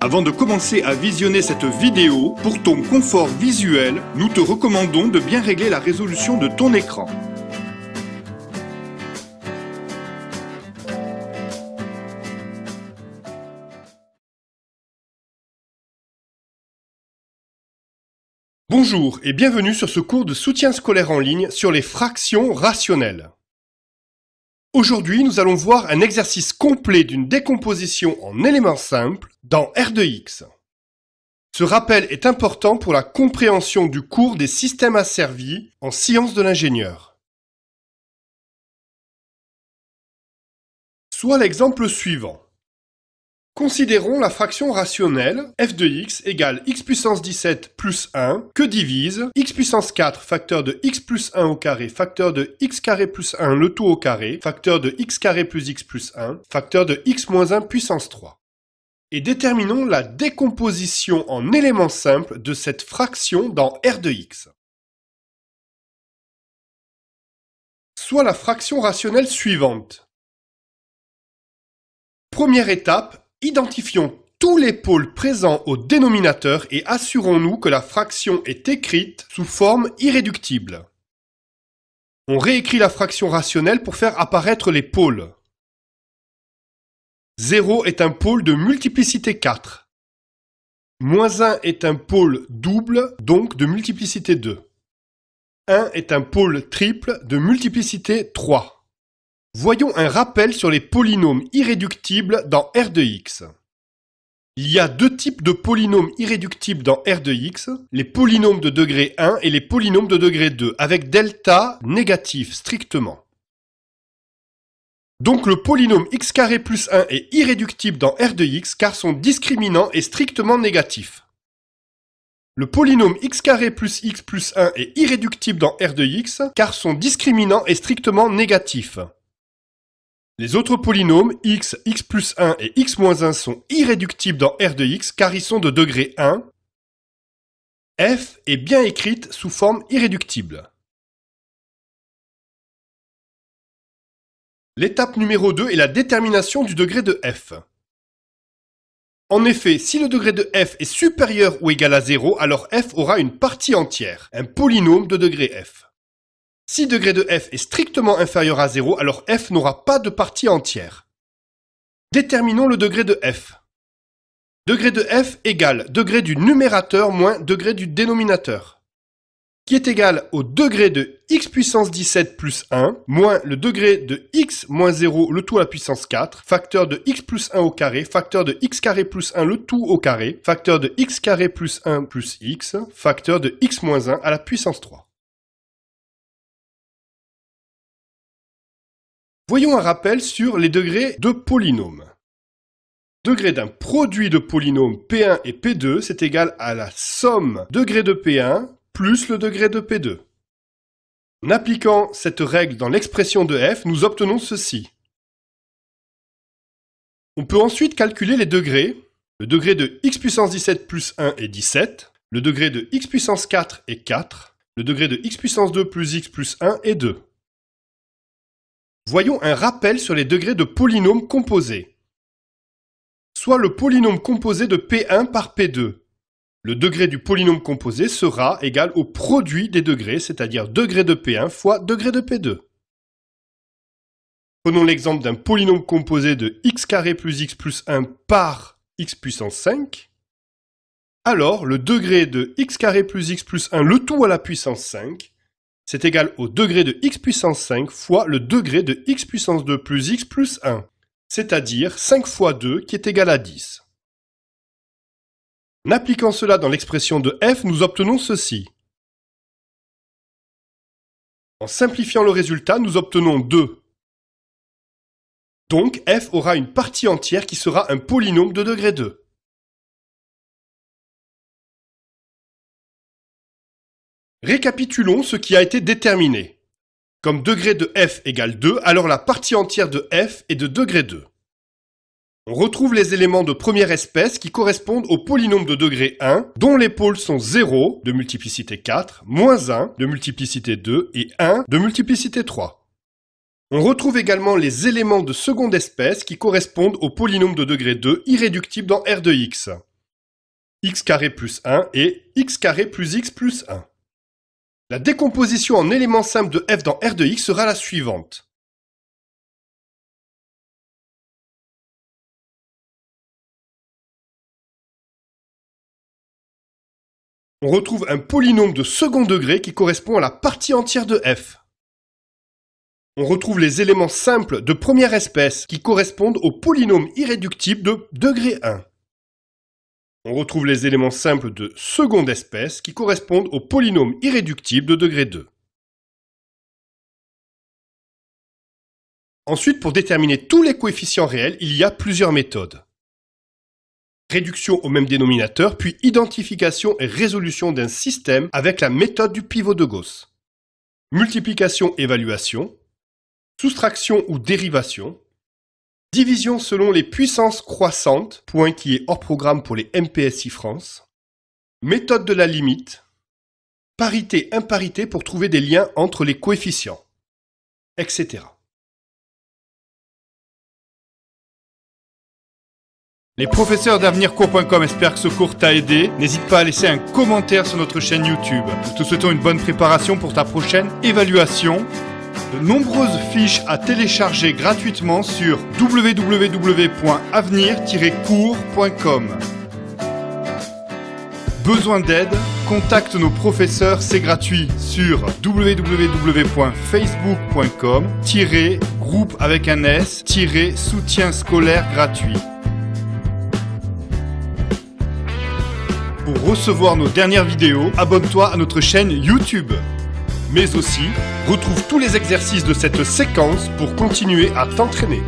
Avant de commencer à visionner cette vidéo, pour ton confort visuel, nous te recommandons de bien régler la résolution de ton écran. Bonjour et bienvenue sur ce cours de soutien scolaire en ligne sur les fractions rationnelles. Aujourd'hui, nous allons voir un exercice complet d'une décomposition en éléments simples dans R de X. Ce rappel est important pour la compréhension du cours des systèmes asservis en sciences de l'ingénieur. Soit l'exemple suivant. Considérons la fraction rationnelle f de x égale x puissance 17 plus 1 que divise x puissance 4 facteur de x plus 1 au carré facteur de x carré plus 1 le tout au carré facteur de x carré plus x plus 1 facteur de x moins 1 puissance 3. Et déterminons la décomposition en éléments simples de cette fraction dans R de x. Soit la fraction rationnelle suivante. Première étape. Identifions tous les pôles présents au dénominateur et assurons-nous que la fraction est écrite sous forme irréductible. On réécrit la fraction rationnelle pour faire apparaître les pôles. 0 est un pôle de multiplicité 4. Moins 1 est un pôle double, donc de multiplicité 2. 1 est un pôle triple de multiplicité 3. Voyons un rappel sur les polynômes irréductibles dans R de x. Il y a deux types de polynômes irréductibles dans R de x, les polynômes de degré 1 et les polynômes de degré 2, avec delta négatif strictement. Donc le polynôme x carré plus 1 est irréductible dans R de x car son discriminant est strictement négatif. Le polynôme x carré plus x plus 1 est irréductible dans R de x car son discriminant est strictement négatif. Les autres polynômes x, x plus 1 et x moins 1 sont irréductibles dans R de x car ils sont de degré 1. F est bien écrite sous forme irréductible. L'étape numéro 2 est la détermination du degré de f. En effet, si le degré de f est supérieur ou égal à 0, alors f aura une partie entière, un polynôme de degré f. Si degré de f est strictement inférieur à 0, alors f n'aura pas de partie entière. Déterminons le degré de f. Degré de f égale degré du numérateur moins degré du dénominateur, qui est égal au degré de x puissance 17 plus 1 moins le degré de x moins 0 le tout à la puissance 4, facteur de x plus 1 au carré, facteur de x carré plus 1 le tout au carré, facteur de x carré plus 1 plus x, facteur de x moins 1 à la puissance 3. Voyons un rappel sur les degrés de polynômes. Degré d'un produit de polynômes P1 et P2, c'est égal à la somme degré de P1 plus le degré de P2. En appliquant cette règle dans l'expression de f, nous obtenons ceci. On peut ensuite calculer les degrés. Le degré de x puissance 17 plus 1 est 17, le degré de x puissance 4 est 4, le degré de x puissance 2 plus x plus 1 est 2. Voyons un rappel sur les degrés de polynômes composés. Soit le polynôme composé de P1 par P2. Le degré du polynôme composé sera égal au produit des degrés, c'est-à-dire degré de P1 fois degré de P2. Prenons l'exemple d'un polynôme composé de x carré plus x plus 1 par x puissance 5. Alors, le degré de x carré plus x plus 1 le tout à la puissance 5, c'est égal au degré de x puissance 5 fois le degré de x puissance 2 plus x plus 1, c'est-à-dire 5 fois 2 qui est égal à 10. En appliquant cela dans l'expression de f, nous obtenons ceci. En simplifiant le résultat, nous obtenons 2. Donc f aura une partie entière qui sera un polynôme de degré 2. Récapitulons ce qui a été déterminé. Comme degré de f égale 2, alors la partie entière de f est de degré 2. On retrouve les éléments de première espèce qui correspondent au polynôme de degré 1, dont les pôles sont 0 de multiplicité 4, moins 1 de multiplicité 2 et 1 de multiplicité 3. On retrouve également les éléments de seconde espèce qui correspondent au polynôme de degré 2 irréductible dans R de x. x carré plus 1 et x carré plus x plus 1. La décomposition en éléments simples de f dans R de x sera la suivante. On retrouve un polynôme de second degré qui correspond à la partie entière de f. On retrouve les éléments simples de première espèce qui correspondent au polynôme irréductible de degré 1. On retrouve les éléments simples de seconde espèce qui correspondent au polynôme irréductible de degré 2. Ensuite, pour déterminer tous les coefficients réels, il y a plusieurs méthodes. Réduction au même dénominateur, puis identification et résolution d'un système avec la méthode du pivot de Gauss. Multiplication-évaluation, soustraction ou dérivation, division selon les puissances croissantes, point qui est hors programme pour les MPSI France, méthode de la limite, parité-imparité pour trouver des liens entre les coefficients, etc. Les professeurs d'avenircours.com espèrent que ce cours t'a aidé. N'hésite pas à laisser un commentaire sur notre chaîne YouTube. Nous te souhaitons une bonne préparation pour ta prochaine évaluation. De nombreuses fiches à télécharger gratuitement sur www.avenir-cours.com. Besoin d'aide? Contacte nos professeurs, c'est gratuit sur www.facebook.com-groupe avec un S-soutien scolaire gratuit. Pour recevoir nos dernières vidéos, abonne-toi à notre chaîne YouTube. Mais aussi, retrouve tous les exercices de cette séquence pour continuer à t'entraîner.